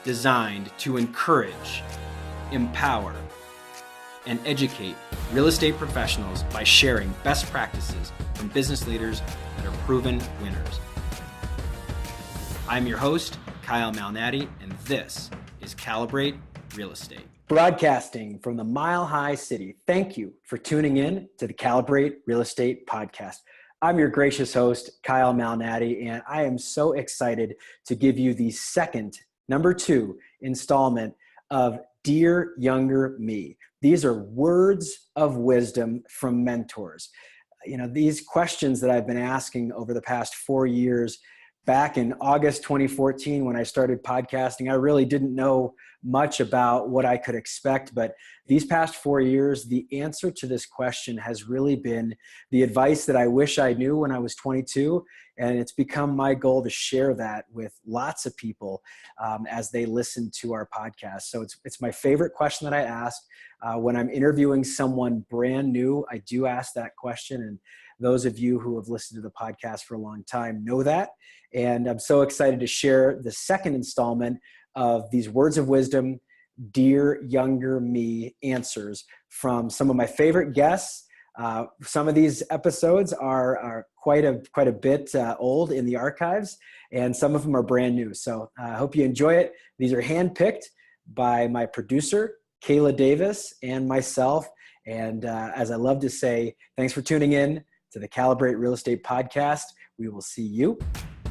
designed to encourage, empower, and educate real estate professionals by sharing best practices from business leaders that are proven winners. I'm your host, Kyle Malnati, and this is Calibrate Real Estate. Broadcasting from the Mile High City, thank you for tuning in to the Calibrate Real Estate Podcast. I'm your gracious host, Kyle Malnati, and I am so excited to give you the second, number 2 installment of Dear Younger Me. These are words of wisdom from mentors. You know, these questions that I've been asking over the past 4 years. Back in August 2014, when I started podcasting, I really didn't know much about what I could expect. But these past 4 years, the answer to this question has really been the advice that I wish I knew when I was 22. And it's become my goal to share that with lots of people as they listen to our podcast. So it's my favorite question that I ask. When I'm interviewing someone brand new, I do ask that question. And those of you who have listened to the podcast for a long time know that. And I'm so excited to share the second installment of these words of wisdom, Dear Younger Me answers from some of my favorite guests. Some of these episodes are quite a bit old in the archives, and some of them are brand new. So I hope you enjoy it. These are handpicked by my producer, Kayla Davis, and myself. And as I love to say, thanks for tuning in to the Calibrate Real Estate Podcast. We will see you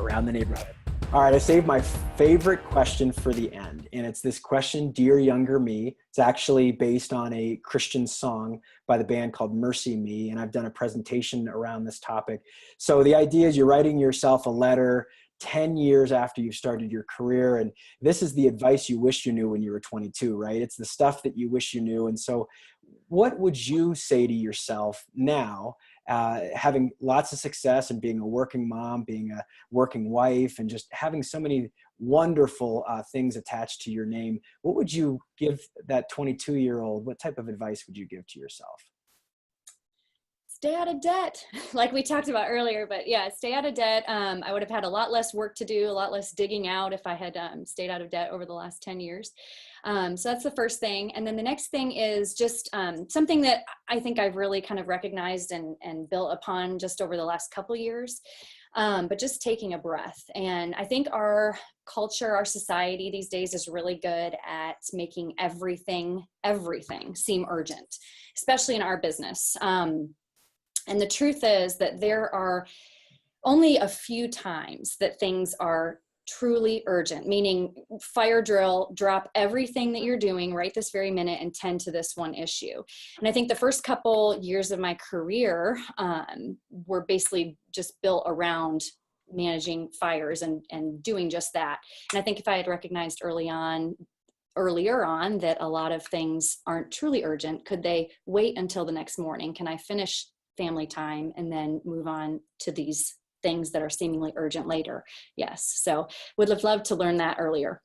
around the neighborhood. All right, I saved my favorite question for the end, and it's this question, Dear Younger Me. It's actually based on a Christian song by the band called Mercy Me, and I've done a presentation around this topic. So the idea is you're writing yourself a letter 10 years after you started your career, and this is the advice you wish you knew when you were 22, right? It's the stuff that you wish you knew. And so what would you say to yourself now, having lots of success and being a working mom, being a working wife, and just having so many wonderful things attached to your name? What would you give that 22-year-old? What type of advice would you give to yourself? Stay out of debt, like we talked about earlier, but yeah, stay out of debt. I would have had a lot less work to do, a lot less digging out if I had stayed out of debt over the last 10 years. So that's the first thing. And then the next thing is just something that I think I've really kind of recognized and built upon just over the last couple years, but just taking a breath. And I think our culture, our society these days is really good at making everything seem urgent, especially in our business. And the truth is that there are only a few times that things are truly urgent, meaning fire drill, drop everything that you're doing right this very minute and tend to this one issue. And I think the first couple years of my career were basically just built around managing fires and doing just that. And I think if I had recognized earlier on that a lot of things aren't truly urgent, could they wait until the next morning? Can I finish family time and then move on to these things that are seemingly urgent later? Yes. So would have loved to learn that earlier.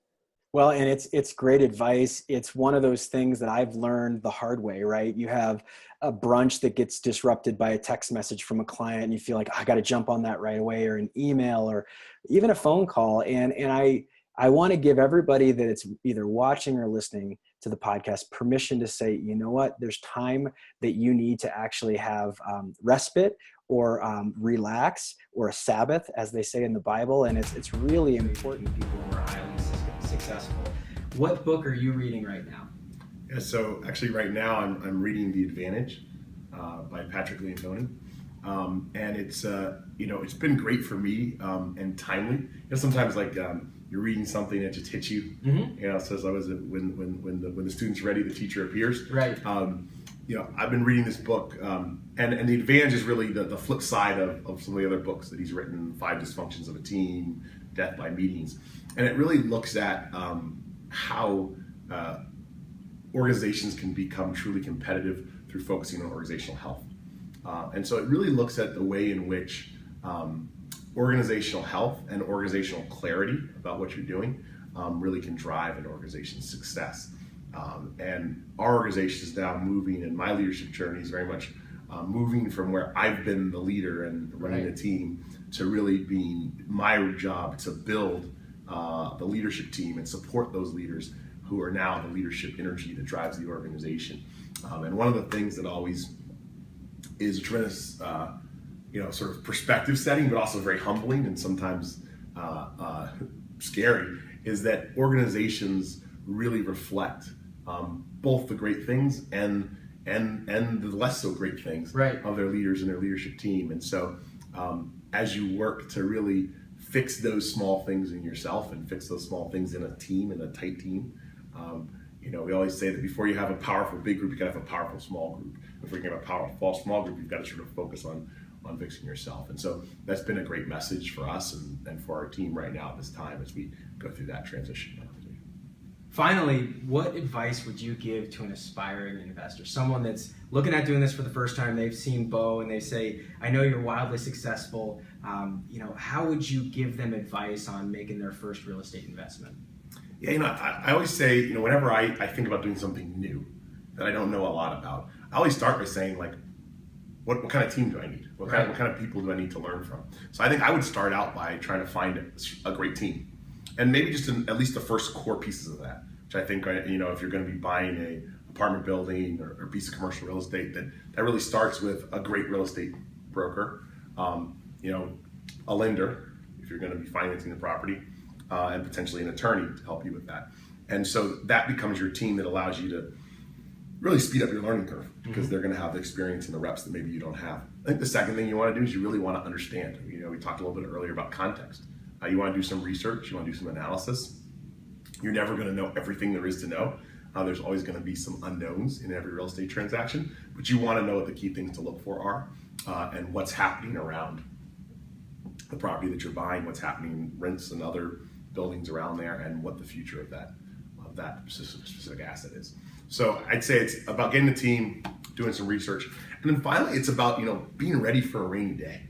Well, and it's great advice. It's one of those things that I've learned the hard way, right? You have a brunch that gets disrupted by a text message from a client and you feel like, I got to jump on that right away, or an email, or even a phone call. And I want to give everybody that it's either watching or listening to the podcast permission to say, you know what, there's time that you need to actually have respite or relax, or a Sabbath, as they say in the Bible. And it's really important. People who are highly successful. What book are you reading right now? Yeah, so actually right now I'm reading The Advantage by Patrick Lencioni. And it's, it's been great for me and timely. Sometimes you're reading something that just hits you. Mm-hmm. So as I was when the student's ready, the teacher appears. Right. I've been reading this book, and The Advantage is really the flip side of some of the other books that he's written: 5 Dysfunctions of a Team, Death by Meetings, and it really looks at how organizations can become truly competitive through focusing on organizational health. And so it really looks at the way in which organizational health and organizational clarity about what you're doing really can drive an organization's success. And our organization is now moving, and my leadership journey is very much moving from where I've been the leader and running a team to really being my job to build the leadership team and support those leaders who are now the leadership energy that drives the organization. And one of the things that always is a tremendous, sort of perspective setting, but also very humbling and sometimes scary, is that organizations really reflect both the great things and the less so great things of their leaders and their leadership team. And so as you work to really fix those small things in yourself and fix those small things in a team, in a tight team, we always say that before you have a powerful big group, you gotta have a powerful small group. Before you can have a powerful small group, you've got to sort of focus on fixing yourself. And so that's been a great message for us and for our team right now at this time as we go through that transition. Finally, what advice would you give to an aspiring investor? Someone that's looking at doing this for the first time, they've seen Bo and they say, I know you're wildly successful. How would you give them advice on making their first real estate investment? Yeah, I always say, whenever I think about doing something new that I don't know a lot about, I always start by saying, like, what kind of team do I need? What kind of people do I need to learn from? So I think I would start out by trying to find a great team. And maybe just at least the first core pieces of that, which I think, if you're going to be buying a apartment building or a piece of commercial real estate, that really starts with a great real estate broker, a lender, if you're going to be financing the property, and potentially an attorney to help you with that. And so that becomes your team that allows you to really speed up your learning curve because they're going to have the experience and the reps that maybe you don't have. I think the second thing you want to do is you really want to understand. We talked a little bit earlier about context. You want to do some research, you want to do some analysis. You're never going to know everything there is to know. There's always going to be some unknowns in every real estate transaction, but you want to know what the key things to look for are and what's happening around the property that you're buying, what's happening in rents and other buildings around there, and what the future of that specific asset is. So I'd say it's about getting the team, doing some research, and then finally it's about being ready for a rainy day.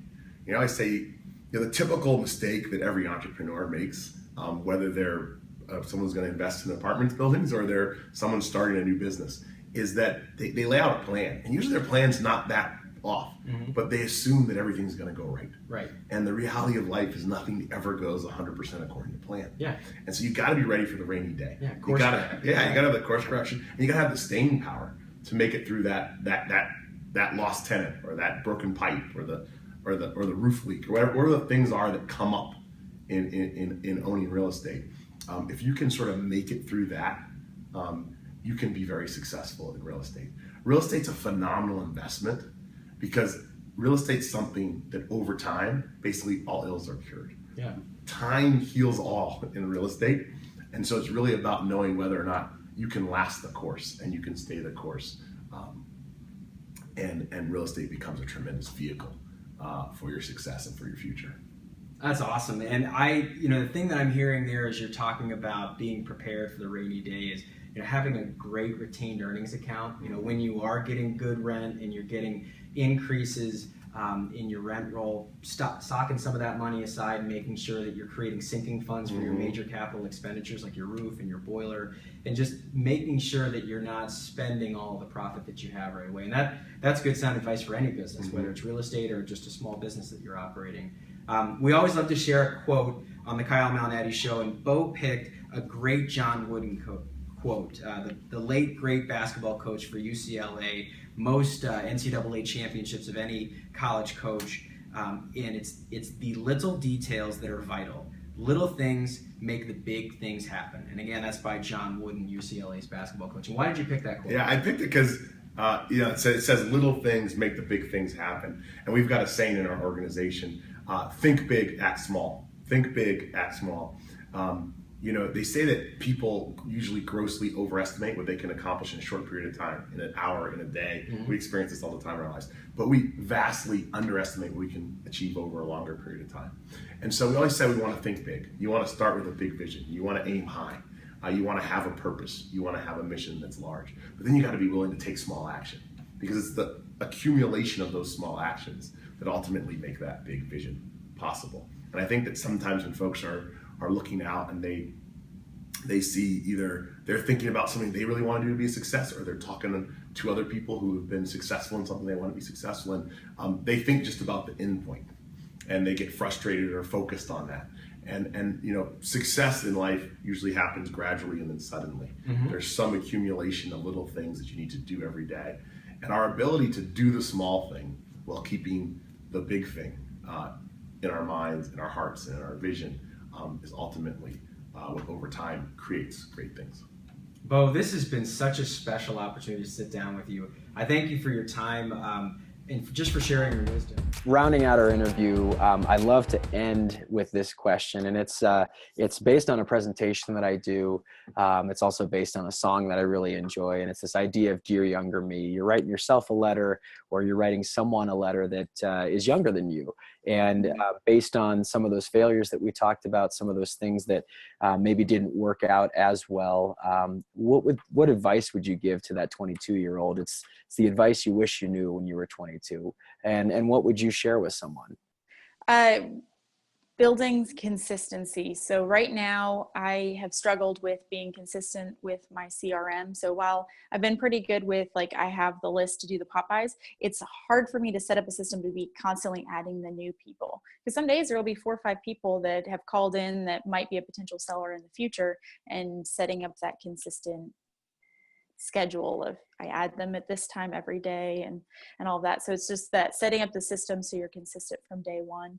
I say the typical mistake that every entrepreneur makes, whether they're someone's going to invest in apartment buildings or they're someone starting a new business, is that they lay out a plan, and usually their plan's not that off, but they assume that everything's going to go right. Right. And the reality of life is nothing ever goes 100% according to plan. Yeah. And so you got to be ready for the rainy day. Yeah. You got to have the course correction, and you got to have the staying power to make it through that lost tenant or that broken pipe or the roof leak or whatever the things are that come up in owning real estate. If you can sort of make it through that, you can be very successful in real estate. Real estate's a phenomenal investment because real estate's something that over time, basically all ills are cured. Yeah. Time heals all in real estate. And so it's really about knowing whether or not you can last the course and you can stay the course. And real estate becomes a tremendous vehicle for your success and for your future. That's awesome. And the thing that I'm hearing there as you're talking about being prepared for the rainy day is, having a great retained earnings account. When you are getting good rent and you're getting increases in your rent roll, stocking some of that money aside and making sure that you're creating sinking funds for your major capital expenditures like your roof and your boiler, and just making sure that you're not spending all the profit that you have right away. And that's good sound advice for any business, whether it's real estate or just a small business that you're operating. We always love to share a quote on the Kyle Malnati Show, and Bo picked a great John Wooden quote. The late great basketball coach for UCLA, most NCAA championships of any college coach, and it's the little details that are vital. Little things make the big things happen. And again, that's by John Wooden, UCLA's basketball coach. And why did you pick that quote? Yeah, I picked it because it says little things make the big things happen. And we've got a saying in our organization, think big, act small. Think big, act small. They say that people usually grossly overestimate what they can accomplish in a short period of time, in an hour, in a day. We experience this all the time in our lives. But we vastly underestimate what we can achieve over a longer period of time. And so we always say we want to think big. You want to start with a big vision. You want to aim high. You want to have a purpose. You want to have a mission that's large. But then you got to be willing to take small action, because it's the accumulation of those small actions that ultimately make that big vision possible. And I think that sometimes when folks are looking out and they see either they're thinking about something they really want to do to be a success, or they're talking to other people who have been successful in something they want to be successful in, they think just about the end point and they get frustrated or focused on that. And success in life usually happens gradually and then suddenly. There's some accumulation of little things that you need to do every day. And our ability to do the small thing while keeping the big thing in our minds, in our hearts, and in our vision is ultimately what over time creates great things. Bo, this has been such a special opportunity to sit down with you. I thank you for your time and just for sharing your wisdom. Rounding out our interview, I love to end with this question, and it's based on a presentation that I do. It's also based on a song that I really enjoy, and it's this idea of Dear Younger Me. You're writing yourself a letter, or you're writing someone a letter that is younger than you. And based on some of those failures that we talked about, some of those things that maybe didn't work out as well, what advice would you give to that 22-year-old? It's the advice you wish you knew when you were 22. And what would you share with someone? Building consistency. So right now I have struggled with being consistent with my CRM. So while I've been pretty good with, like, I have the list to do the Popeyes, it's hard for me to set up a system to be constantly adding the new people. Because some days there will be 4 or 5 people that have called in that might be a potential seller in the future, and setting up that consistent schedule of I add them at this time every day and all of that. So it's just that setting up the system so you're consistent from day one.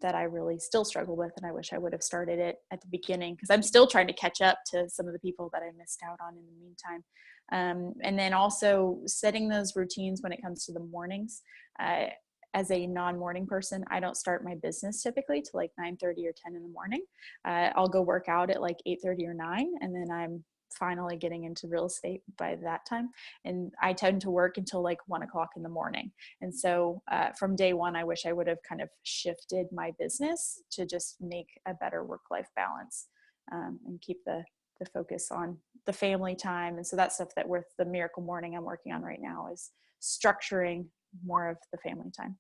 That I really still struggle with, and I wish I would have started it at the beginning, because I'm still trying to catch up to some of the people that I missed out on in the meantime. And then also setting those routines when it comes to the mornings. As a non-morning person, I don't start my business typically till like 9:30 or 10 in the morning. I'll go work out at like 8:30 or 9, and then I'm finally getting into real estate by that time. And I tend to work until like 1 o'clock in the morning. And so from day one, I wish I would have kind of shifted my business to just make a better work-life balance and keep the focus on the family time. And so that stuff that with the Miracle Morning I'm working on right now is structuring more of the family time.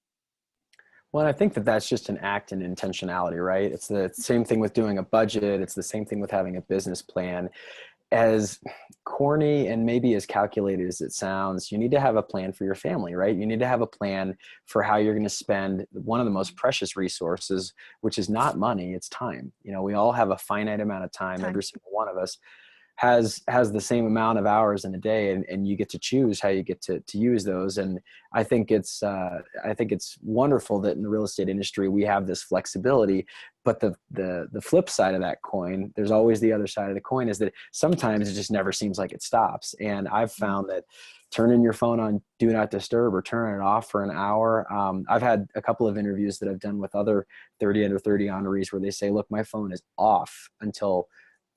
Well, I think that that's just an act in intentionality, right? It's the same thing with doing a budget. It's the same thing with having a business plan. As corny and maybe as calculated as it sounds, you need to have a plan for your family, right? You need to have a plan for how you're going to spend one of the most precious resources, which is not money, it's time. We all have a finite amount of time. Every single one of us has the same amount of hours in a day, and you get to choose how you get to use those. And I think it's wonderful that in the real estate industry we have this flexibility. But the flip side of that coin, there's always the other side of the coin, is that sometimes it just never seems like it stops. And I've found that turning your phone on do not disturb or turning it off for an hour. I've had a couple of interviews that I've done with other 30 under 30 honorees where they say, look, my phone is off until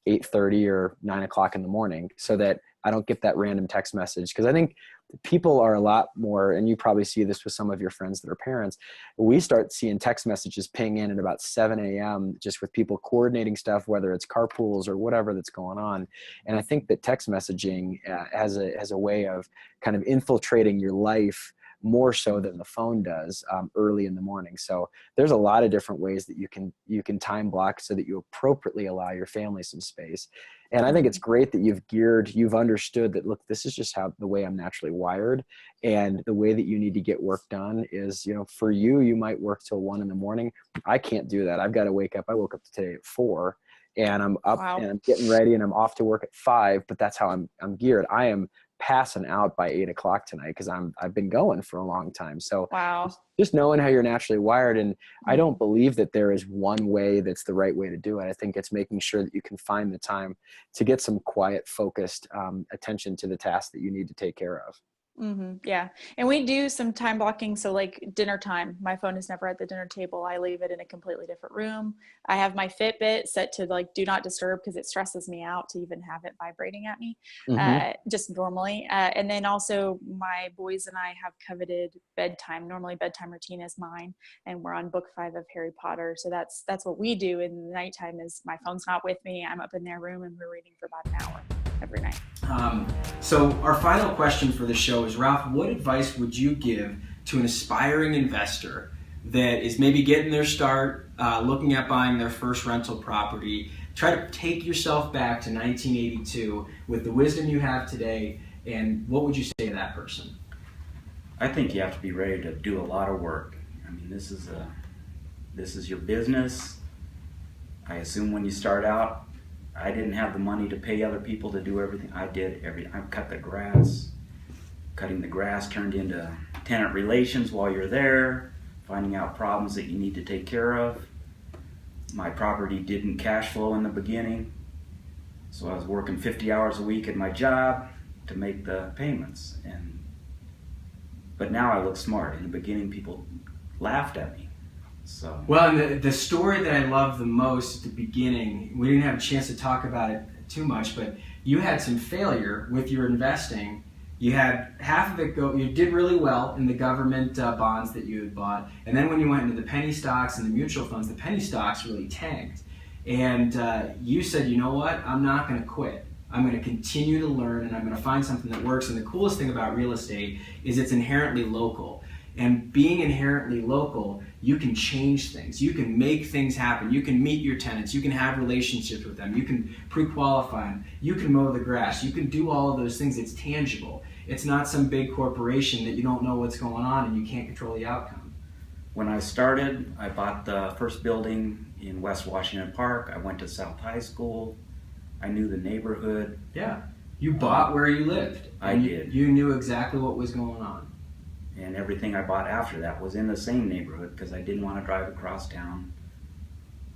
8:30 or 9 o'clock in the morning, so that I don't get that random text message. Because I think people are a lot more, and you probably see this with some of your friends that are parents, we start seeing text messages ping in at about 7 a.m. just with people coordinating stuff, whether it's carpools or whatever that's going on. And I think that text messaging has a way of kind of infiltrating your life more so than the phone does early in the morning. So there's a lot of different ways that you can time block so that you appropriately allow your family some space. And I think it's great that you've understood that, look, this is just the way I'm naturally wired. And the way that you need to get work done is, for you might work till 1 in the morning. I can't do that. I've got to wake up. I woke up today at 4 and I'm up and I'm getting ready and I'm off to work at 5, but that's how I'm geared. I am passing out by 8 o'clock tonight because I've been going for a long time. So just knowing how you're naturally wired. And I don't believe that there is one way that's the right way to do it. I think it's making sure that you can find the time to get some quiet, focused attention to the task that you need to take care of. Mm-hmm. Yeah. And we do some time blocking. So like dinner time, my phone is never at the dinner table. I leave it in a completely different room. I have my Fitbit set to like do not disturb because it stresses me out to even have it vibrating at me just normally. And then also my boys and I have coveted bedtime. Normally bedtime routine is mine, and we're on book 5 of Harry Potter. So that's what we do in the nighttime. Is my phone's not with me. I'm up in their room and we're reading for about an hour every night. So our final question for the show is, Ralph, what advice would you give to an aspiring investor that is maybe getting their start, looking at buying their first rental property? Try to take yourself back to 1982 with the wisdom you have today, and what would you say to that person? I think you have to be ready to do a lot of work. I mean, this is your business. I assume when you start out, I didn't have the money to pay other people to do everything. I cut the grass. Cutting the grass turned into tenant relations while you're there, finding out problems that you need to take care of. My property didn't cash flow in the beginning, so I was working 50 hours a week at my job to make the payments. But now I look smart. In the beginning, people laughed at me. So. Well, and the story that I love the most at the beginning, we didn't have a chance to talk about it too much, but you had some failure with your investing. You had half of it you did really well in the government bonds that you had bought. And then when you went into the penny stocks and the mutual funds, the penny stocks really tanked. And you said, you know what, I'm not going to quit. I'm going to continue to learn, and I'm going to find something that works. And the coolest thing about real estate is it's inherently local. And being inherently local, you can change things. You can make things happen. You can meet your tenants. You can have relationships with them. You can pre-qualify them. You can mow the grass. You can do all of those things. It's tangible. It's not some big corporation that you don't know what's going on and you can't control the outcome. When I started, I bought the first building in West Washington Park. I went to South High School. I knew the neighborhood. Yeah. You bought where you lived. I did. You knew exactly what was going on. And everything I bought after that was in the same neighborhood because I didn't want to drive across town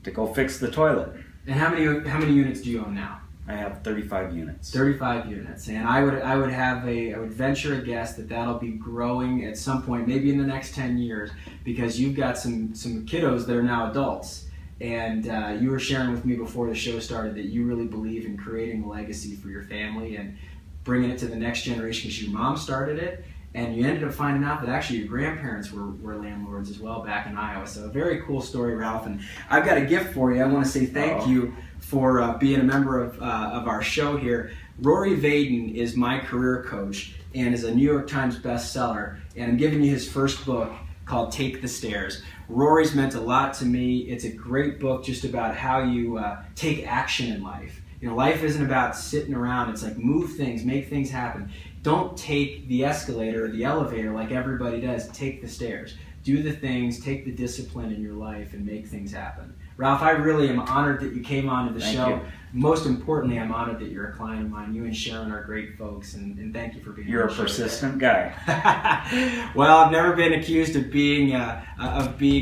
to go fix the toilet. And how many units do you own now? I have 35 units. 35 units, and I would venture a guess that that'll be growing at some point, maybe in the next 10 years, because you've got some kiddos that are now adults, and you were sharing with me before the show started that you really believe in creating a legacy for your family and bringing it to the next generation because your mom started it. And you ended up finding out that actually your grandparents were landlords as well back in Iowa. So a very cool story, Ralph. And I've got a gift for you. I want to say thank you for being a member of our show here. Rory Vaden is my career coach and is a New York Times bestseller. And I'm giving you his first book called Take the Stairs. Rory's meant a lot to me. It's a great book just about how you take action in life. You know, life isn't about sitting around. It's like move things, make things happen. Don't take the escalator or the elevator like everybody does. Take the stairs. Do the things, take the discipline in your life, and make things happen. Ralph, I really am honored that you came on to the show. You. Most importantly, I'm honored that you're a client of mine. You and Sharon are great folks, and thank you for being You're on the a show persistent today. guy. Well, I've never been accused of being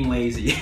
lazy.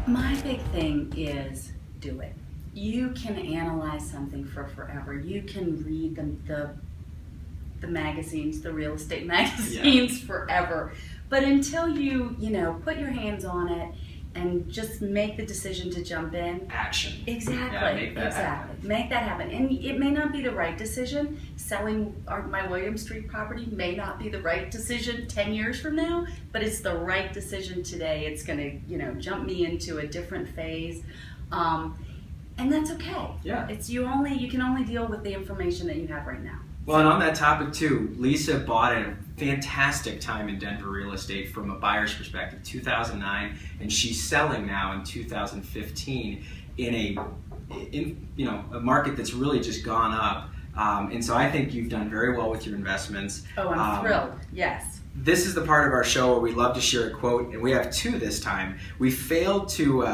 My big thing is do it. You can analyze something for forever. You can read the magazines, the real estate magazines forever. But until you put your hands on it and just make the decision to jump in. Action. Exactly. Yeah, make that happen. Make that happen. And it may not be the right decision. Selling my William Street property may not be the right decision 10 years from now, but it's the right decision today. It's going to, jump me into a different phase. And that's okay. Yeah. You can only deal with the information that you have right now. Well, and on that topic too, Lisa bought at a fantastic time in Denver real estate from a buyer's perspective, 2009, and she's selling now in 2015 in a market that's really just gone up. And so I think you've done very well with your investments. Oh, I'm thrilled. Yes. This is the part of our show where we love to share a quote, and we have two this time. We failed to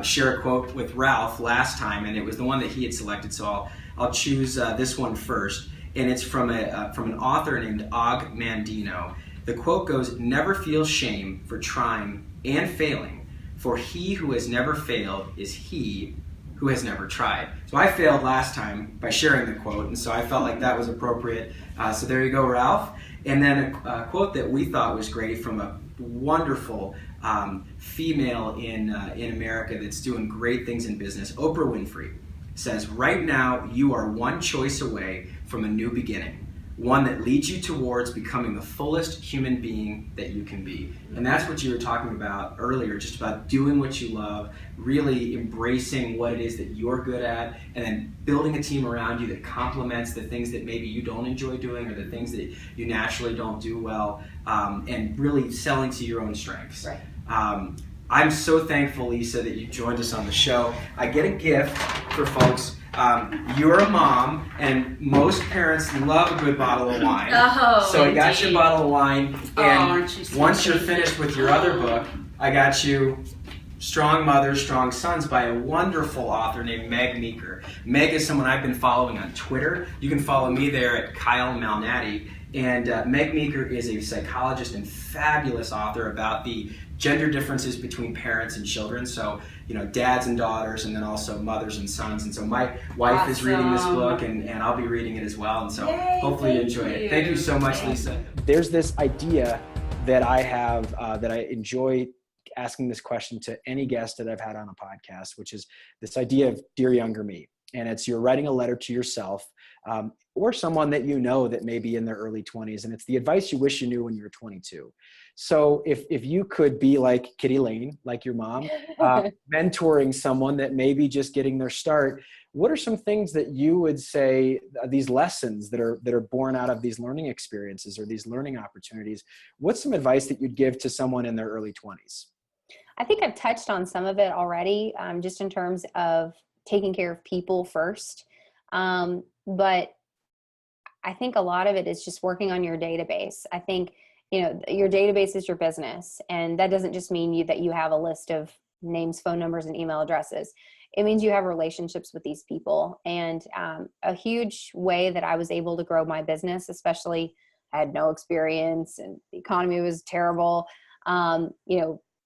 share a quote with Ralph last time, and it was the one that he had selected, so I'll choose this one first. And it's from an author named Og Mandino. The quote goes, "Never feel shame for trying and failing, for he who has never failed is he who has never tried." So I failed last time by sharing the quote, and so I felt like that was appropriate. So there you go, Ralph. And then a quote that we thought was great from a wonderful female in America that's doing great things in business, Oprah Winfrey, says, "Right now you are one choice away from a new beginning, one that leads you towards becoming the fullest human being that you can be." And that's what you were talking about earlier, just about doing what you love, really embracing what it is that you're good at, and then building a team around you that complements the things that maybe you don't enjoy doing or the things that you naturally don't do well, and really selling to your own strengths. Right. I'm so thankful, Lisa, that you joined us on the show. I get a gift for folks. You're a mom, and most parents love a good bottle of wine. Oh, so I got you a bottle of wine, and aren't you so once you're sweet. finished with your other book, I got you Strong Mothers, Strong Sons by a wonderful author named Meg Meeker. Meg is someone I've been following on Twitter. You can follow me there at Kyle Malnati. And Meg Meeker is a psychologist and fabulous author about the gender differences between parents and children. So, dads and daughters, and then also mothers and sons. And so my wife is reading this book, and I'll be reading it as well. And so hopefully you enjoy it. Thank you so much, Lisa. There's this idea that I have that I enjoy asking this question to any guest that I've had on a podcast, which is this idea of Dear Younger Me. And it's you're writing a letter to yourself or someone that you know that may be in their early 20s. And it's the advice you wish you knew when you were 22. So if you could be like Kitty Lane, like your mom, mentoring someone that may be just getting their start, what are some things that you would say, these lessons that are born out of these learning experiences or these learning opportunities? What's some advice that you'd give to someone in their early 20s? I think I've touched on some of it already, just in terms of taking care of people first. But I think a lot of it is just working on your database. I think, your database is your business. And that doesn't just mean that you have a list of names, phone numbers, and email addresses. It means you have relationships with these people. And a huge way that I was able to grow my business, especially I had no experience and the economy was terrible.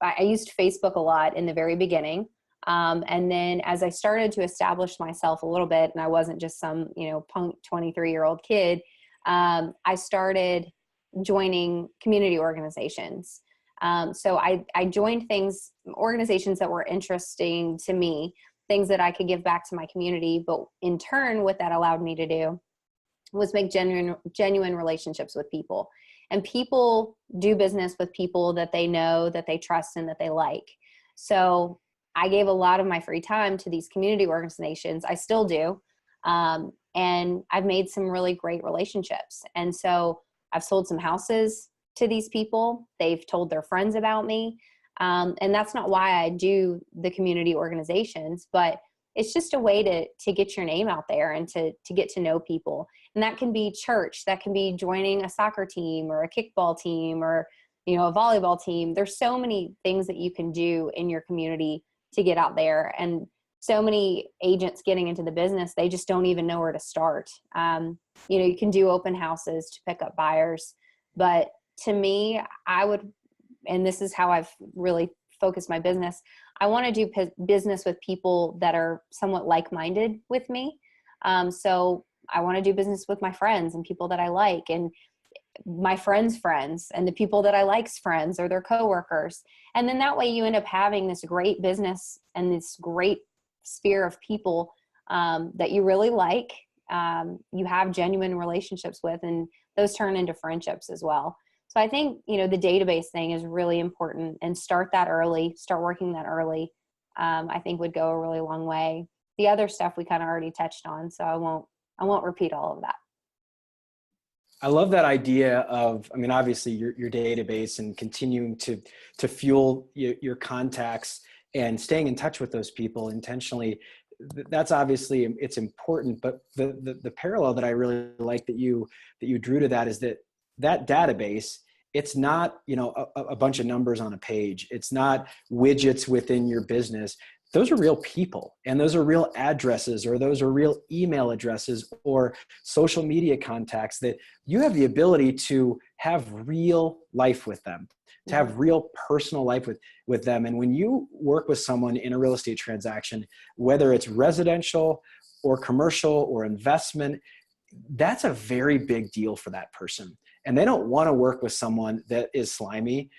I used Facebook a lot in the very beginning. And then as I started to establish myself a little bit, and I wasn't just some, punk 23-year-old kid, I started joining community organizations. So I joined organizations that were interesting to me, things that I could give back to my community. But in turn, what that allowed me to do was make genuine relationships with people. And people do business with people that they know, that they trust, and that they like. So I gave a lot of my free time to these community organizations. I still do. And I've made some really great relationships. And so I've sold some houses to these people. They've told their friends about me. And that's not why I do the community organizations, but it's just a way to get your name out there and to get to know people. And that can be church, that can be joining a soccer team or a kickball team or, a volleyball team. There's so many things that you can do in your community to get out there. And so many agents getting into the business, they just don't even know where to start. You can do open houses to pick up buyers. But to me, and this is how I've really focused my business, I want to do business with people that are somewhat like-minded with me. So I want to do business with my friends and people that I like, and my friends' friends, and the people that I like's friends or their coworkers. And then that way you end up having this great business and this great sphere of people that you really like, you have genuine relationships with, and those turn into friendships as well. So I think, the database thing is really important, and start working that early. I think would go a really long way. The other stuff we kind of already touched on, so I won't repeat all of that. I love that idea of, obviously your database and continuing to fuel your contacts and staying in touch with those people intentionally. That's obviously, it's important, but the parallel that I really like that you drew to that is that database, it's not, a bunch of numbers on a page. It's not widgets within your business. Those are real people, and those are real addresses, or those are real email addresses or social media contacts that you have the ability to have real life with them, to have real personal life with them. And when you work with someone in a real estate transaction, whether it's residential or commercial or investment, that's a very big deal for that person. And they don't want to work with someone that is slimy.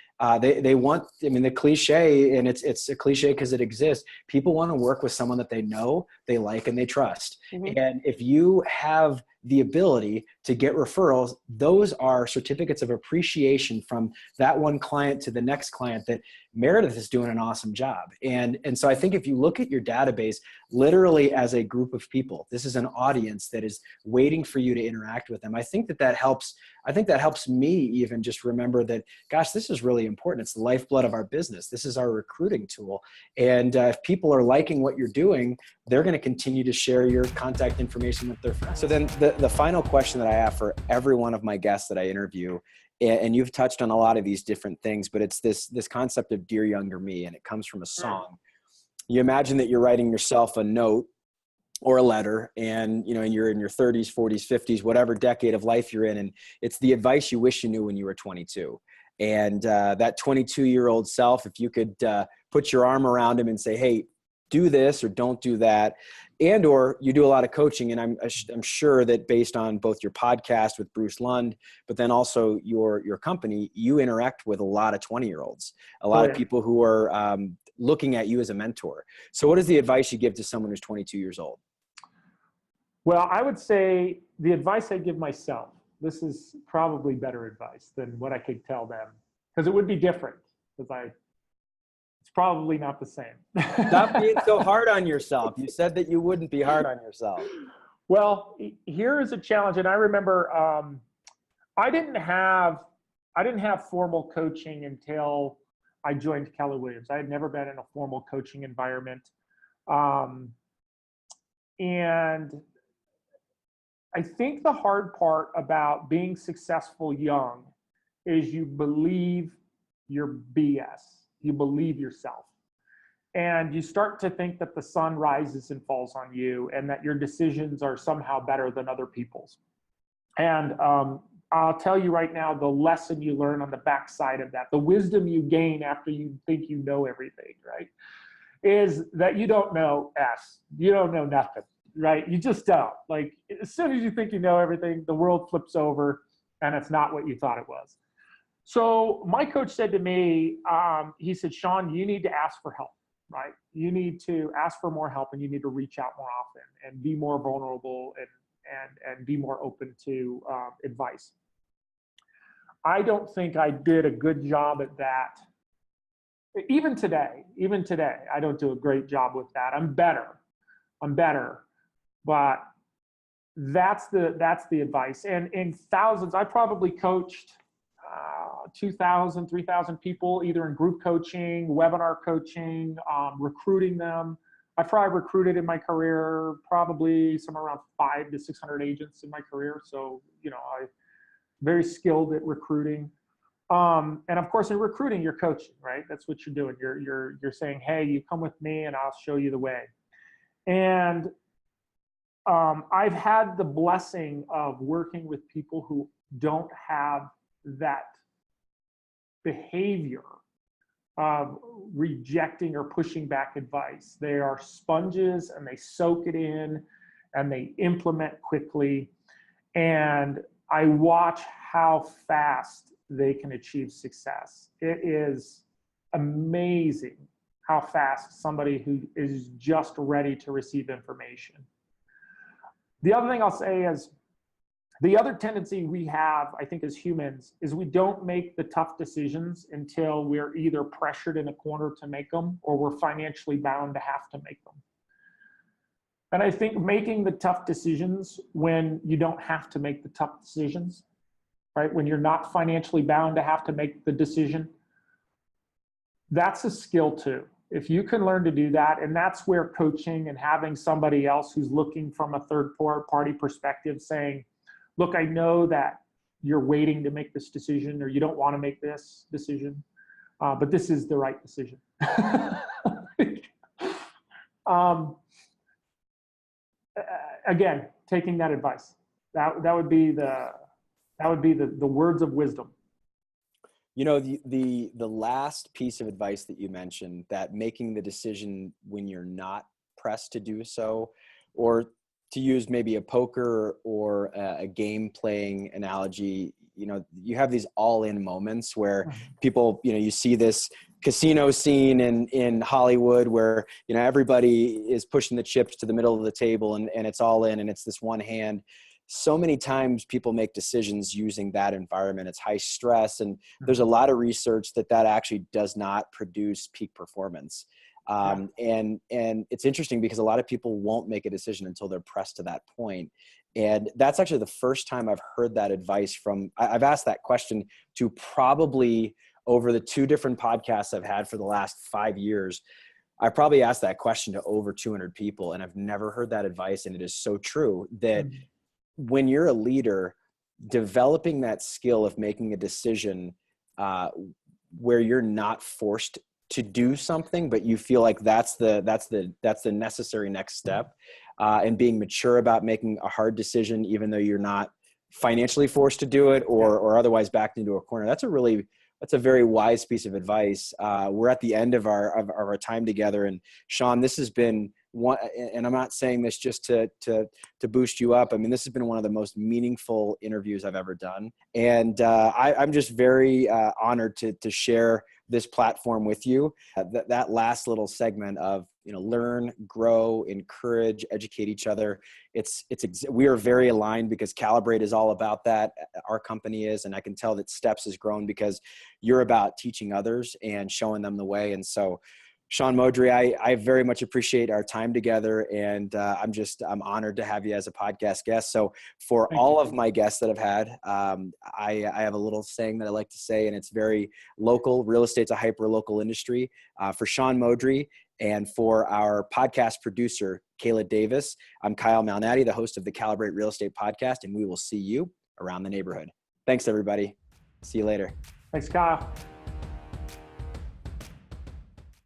They want, the cliche, and it's a cliche because it exists. People want to work with someone that they know, they like, and they trust. Mm-hmm. And if you have the ability to get referrals, those are certificates of appreciation from that one client to the next client that Meredith is doing an awesome job. And so I think if you look at your database literally as a group of people, this is an audience that is waiting for you to interact with them. I think that helps me even just remember that, gosh, this is really important. It's the lifeblood of our business. This is our recruiting tool. And if people are liking what you're doing, they're going to continue to share your contact information with their friends. So then the final question that I have for every one of my guests that I interview and you've touched on a lot of these different things, but it's this concept of Dear Younger Me, and it comes from a song. You imagine that you're writing yourself a note or a letter, and and you're in your 30s, 40s, 50s, whatever decade of life you're in, and it's the advice you wish you knew when you were 22. And that 22-year-old self, if you could put your arm around him and say, hey, do this or don't do that. And or you do a lot of coaching, and I'm sure that based on both your podcast with Bruce Lund, but then also your company, you interact with a lot of 20-year-olds, a lot of people who are looking at you as a mentor. So what is the advice you give to someone who's 22 years old? Well, I would say the advice I give myself, this is probably better advice than what I could tell them, because it would be different, because it's probably not the same. Stop being so hard on yourself. You said that you wouldn't be hard on yourself. Well, here is a challenge. And I remember I didn't have formal coaching until I joined Keller Williams. I had never been in a formal coaching environment. And I think the hard part about being successful young is you believe your BS. You believe yourself. And you start to think that the sun rises and falls on you, and that your decisions are somehow better than other people's. And I'll tell you right now, the lesson you learn on the backside of that, the wisdom you gain after you think you know everything, right, is that you don't know S. You don't know nothing, right? You just don't. Like, as soon as you think you know everything, the world flips over and it's not what you thought it was. So my coach said to me, he said, Sean, you need to ask for help, right? You need to ask for more help, and you need to reach out more often and be more vulnerable and be more open to advice. I don't think I did a good job at that. Even today, I don't do a great job with that. I'm better, but that's the advice. And in thousands, I probably coached 2,000, 3,000 people, either in group coaching, webinar coaching, recruiting them. I probably recruited in my career probably somewhere around 500 to 600 agents in my career. So, I'm very skilled at recruiting. And of course, in recruiting, you're coaching, right? That's what you're doing. You're saying, hey, you come with me and I'll show you the way. And I've had the blessing of working with people who don't have that behavior of rejecting or pushing back advice. They are sponges, and they soak it in and they implement quickly. And I watch how fast they can achieve success. It is amazing how fast somebody who is just ready to receive information. The other thing I'll say is, the other tendency we have, I think, as humans, is we don't make the tough decisions until we're either pressured in a corner to make them, or we're financially bound to have to make them. And I think making the tough decisions when you don't have to make the tough decisions, right? When you're not financially bound to have to make the decision, that's a skill too. If you can learn to do that, and that's where coaching and having somebody else who's looking from a third party perspective saying, look, I know that you're waiting to make this decision, or you don't want to make this decision, but this is the right decision. Again, taking that advice, that would be the words of wisdom. The last piece of advice that you mentioned, that making the decision when you're not pressed to do so, or to use maybe a poker or a game playing analogy, you have these all-in moments where people, you see this casino scene in Hollywood where, everybody is pushing the chips to the middle of the table and it's all in, and it's this one hand. So many times people make decisions using that environment. It's high stress, and there's a lot of research that actually does not produce peak performance. And it's interesting because a lot of people won't make a decision until they're pressed to that point. And that's actually the first time I've heard that advice from, I've asked that question to probably over the 2 different podcasts I've had for the last 5 years. I probably asked that question to over 200 people, and I've never heard that advice. And it is so true that when you're a leader, developing that skill of making a decision where you're not forced to do something, but you feel like that's the necessary next step, and being mature about making a hard decision, even though you're not financially forced to do it or otherwise backed into a corner. That's a very wise piece of advice. We're at the end of our time together, and Sean, this has been one, and I'm not saying this just to boost you up. I mean, this has been one of the most meaningful interviews I've ever done. And I'm just very honored to share this platform with you. That last little segment of, learn, grow, encourage, educate each other. We are very aligned because Calibrate is all about that. Our company is, and I can tell that Steps has grown because you're about teaching others and showing them the way. And so, Sean Modry, I very much appreciate our time together, and I'm honored to have you as a podcast guest. So for all of my guests that I've had, I have a little saying that I like to say, and it's very local. Real estate's a hyper-local industry. For Sean Modry and for our podcast producer, Kayla Davis, I'm Kyle Malnati, the host of the Calibrate Real Estate Podcast, and we will see you around the neighborhood. Thanks, everybody. See you later. Thanks, Kyle.